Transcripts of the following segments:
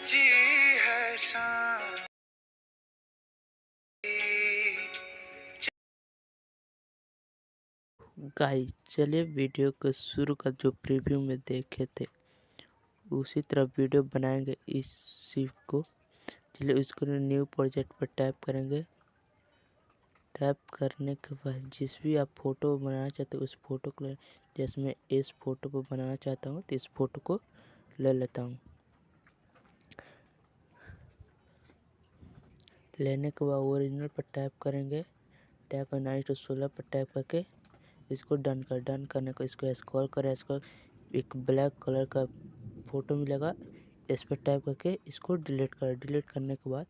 ऊंची है शान। गाइस चलिए वीडियो को शुरू कर। जो प्रीव्यू में देखे थे उसी तरह वीडियो बनाएंगे इसी को। चलिए इसको न्यू प्रोजेक्ट पर टैप करेंगे। टैप करने के बाद जिस भी आप फोटो बनाना चाहते हो उस फोटो को ले। जैसे मैं इस फोटो को बनाना चाहता हूँ तो इस फोटो को ले लेता हूँ। लेने के बाद ओरिजिनल पर टैप करेंगे। टैप कर 9 to 16 पर टैप करके इसको डन करने को इसको स्क्रॉल करें। इसको एक ब्लैक कलर का फोटो मिलेगा, इस पर टैप करके इसको डिलीट करने के बाद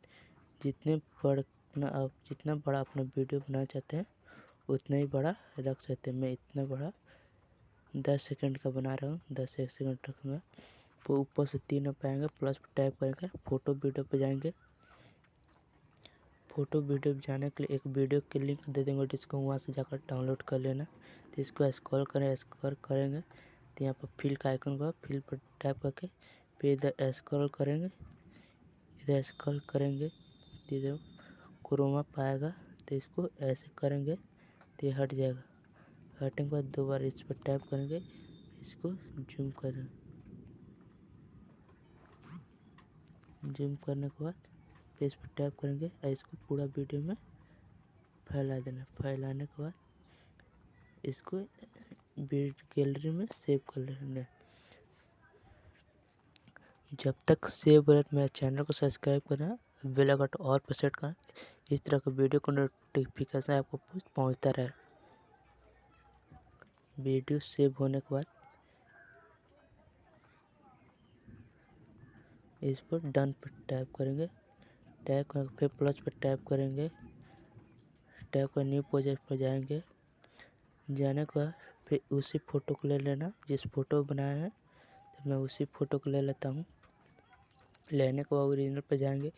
जितना बड़ा अपना वीडियो बनाना चाहते हैं उतना ही बड़ा रख सकते हैं। मैं इतना बड़ा 10 सेकंड का बना रहा हूँ, 10 सेकंड रखूँगा। तो ऊपर से 3 पाएंगे, प्लस पर टैप करेंगे, फोटो वीडियो पे जाएंगे। फोटो वीडियो जाने के लिए एक वीडियो की लिंक दे देंगे जिसको वहाँ से जाकर डाउनलोड कर लेना। तो इसको स्क्रॉल करेंगे तो यहाँ पर फिल का आइकन होगा, फिल पर टैप करके फिर इधर स्क्रॉल करेंगे। तो इधर क्रोमा पाएगा तो इसको ऐसे करेंगे तो ये हट जाएगा। हटने के बाद दोबारा इस पर टैप करेंगे, इसको जूम करेंगे। जूम करने के बाद फिर इस पर टैप करेंगे और इसको पूरा वीडियो में फैला देना। फैलाने के बाद इसको गैलरी में सेव कर लेना। जब तक सेव हो मेरे चैनल को सब्सक्राइब करना, बेल आइकन और पर सेट करना। इस तरह का वीडियो को नोटिफिकेशन आपको पहुंचता रहे। वीडियो सेव होने के बाद इस पर डन पर टैप करेंगे। टैप करके फिर प्लस पर टैप करेंगे। टैप कर न्यू प्रोजेक्ट पर जाएंगे। जाने के बाद फिर उसी फ़ोटो को ले लेना जिस फ़ोटो बनाया है। तो मैं उसी फ़ोटो को ले लेता हूँ। लेने के बाद ओरिजिनल पर जाएंगे,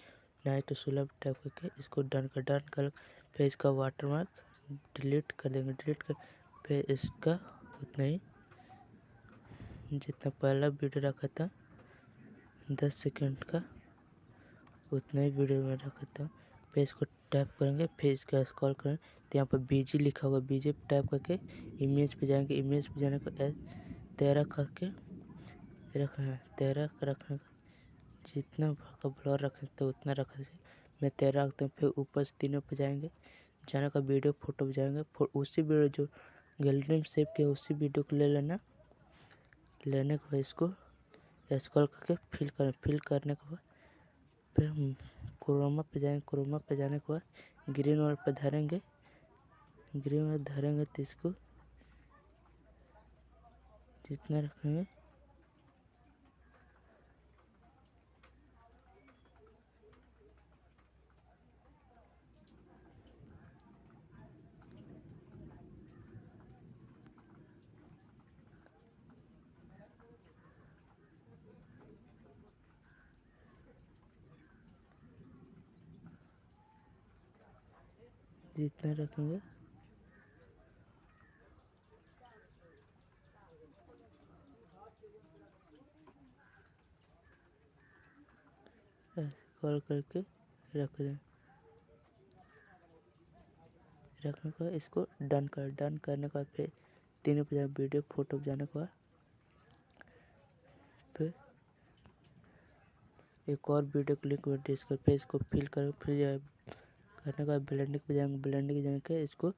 9 to 16 पर टैप करके इसको डन कर फिर इसका वाटरमार्क डिलीट कर देंगे। डिलीट कर फिर इसका उतना ही जितना पहला वीडियो रखा था 10 सेकंड का उतना ही वीडियो में रखा था। फिर इसको टैप करेंगे, फिर इसका स्क्रॉल करें तो यहाँ पर बीजी लिखा होगा, बीजी पर टैप करके इमेज पे जाएंगे। इमेज पे जाने को 13 करके रखना है। 13 का रखने का जितना का ब्लर रख सकते हो उतना रख सकते। मैं 13 रखता हूँ। फिर ऊपर से तीनों पे जाएंगे, जाने का वीडियो फोटो पे जाएंगे। उसी वीडियो जो गैलरी में सेव किया उसी वीडियो को ले लेना। लेने के बाद इसको स्क्रॉल करके फिल करने के बाद फिर हम क्रोमा पे जाएंगे। क्रोमा पे जाने के बाद ग्रीन वाले पे धरेंगे। ग्रीन वाले धरेंगे तो इसको जितना रखेंगे जितना रखेंगे स्क्रॉल करके रख दें। रखने के बाद इसको डन करने के बाद फिर तीनों पे जाए, वीडियो फोटो पे जाने के बाद फिर एक और वीडियो क्लिक में डिस्क पे इसको फिल कर फिर करने के बाद ब्लेंडिंग पे जाएंगे। ब्लेंडिंग जाने के इसको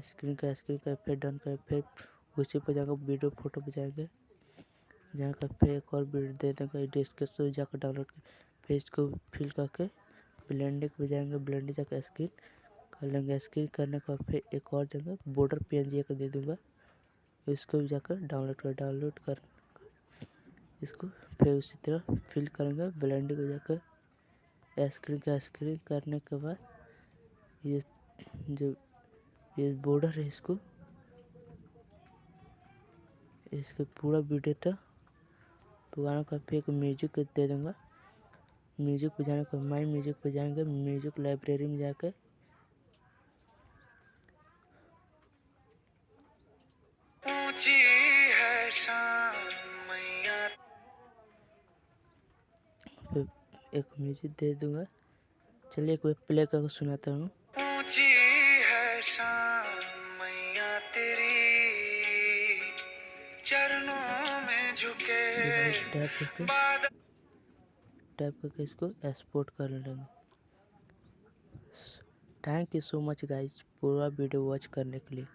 स्क्रीन का फिर डन कर फिर उसी पे जाकर वीडियो फोटो पे जाएंगे। जहाँ का फिर एक और वीडियो दे देंगे डिस्क्रिप्शन जाकर डाउनलोड कर। फिर इसको फिल करके ब्लेंडिंग पे जाएंगे। ब्लेंडिंग जाकर स्क्रीन कर लेंगे। स्क्रीन करने के बाद फिर एक और जगह बॉर्डर PNG का दे दूंगा, इसको भी जाकर डाउनलोड कर इसको फिर उसी तरह फिल करेंगे। ब्लेंडिंग हो जाकर स्क्रीन करने के बाद ये जो ये बॉर्डर है इसके पूरा वीडियो तक पुराना का फिर एक म्यूजिक दे दूंगा। म्यूजिक पे जाने को माई म्यूजिक पे जाएंगे। म्यूजिक लाइब्रेरी में जाकर ऊंची है शान मैया। फिर एक म्यूजिक दे दूंगा। चलिए एक बार प्ले करके सुनाता हूँ। ऊंची है शान मैया तेरी, चरणों में झुके टैप करके इसको एक्सपोर्ट कर लेंगे। Thank you so much guys पूरा वीडियो वॉच करने के लिए।